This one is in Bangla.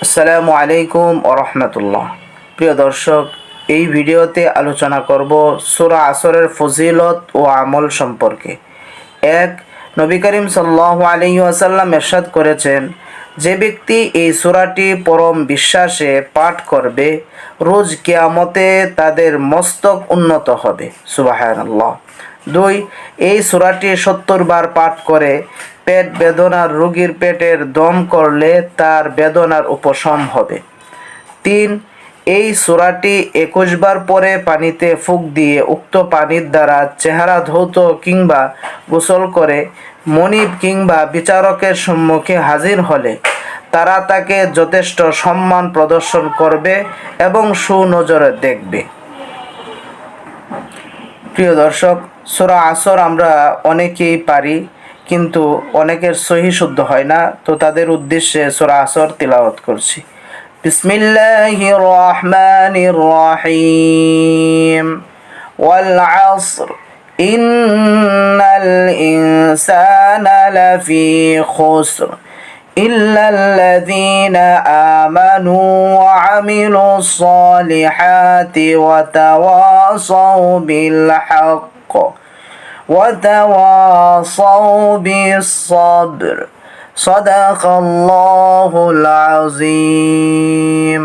আসসালামু আলাইকুম ওয়া রাহমাতুল্লাহ। প্রিয় দর্শক, এই ভিডিওতে আলোচনা করব সূরা আসরের ফজিলত ও আমল সম্পর্কে। এক, নবী করিম সাল্লাল্লাহু আলাইহি ওয়াসাল্লাম ইরশাদ করেছেন, যে ব্যক্তি এই সূরাটি পরম বিশ্বাসে পাঠ করবে, রোজ কিয়ামতে তাদের মস্তক উন্নত হবে। সুবহানাল্লাহ। 2, এই সূরাটি 70 বার পাঠ করে পেট বেদনার রোগীর পেটের দম করলে তার বেদনার উপশম হবে। 3, এই সূরাটি 21 বার পরে পানিতে ফুঁক দিয়ে উক্ত পানির দ্বারা চেহারা ধৌত কিংবা গোসল করে মনিব কিংবা বিচারকের সম্মুখে হাজির হলে তারা তাকে যথেষ্ট সম্মান প্রদর্শন করবে এবং সুনজরে দেখবে। প্রিয় দর্শক, সূরা আসর আমরা অনেকেই পারি, কিন্তু অনেকের সহি শুদ্ধ হয় না, তো তাদের উদ্দেশ্যে সূরা আসর তিলাওয়াত করছি। বিসমিল্লাহির রহমানির রহিম। ওয়াল আসর ইন্নাল ইনসানা লাফি খুসর إلا الذين آمنوا وعملوا الصالحات وتواصوا بالحق وتواصوا بالصبر صدق الله العظيم.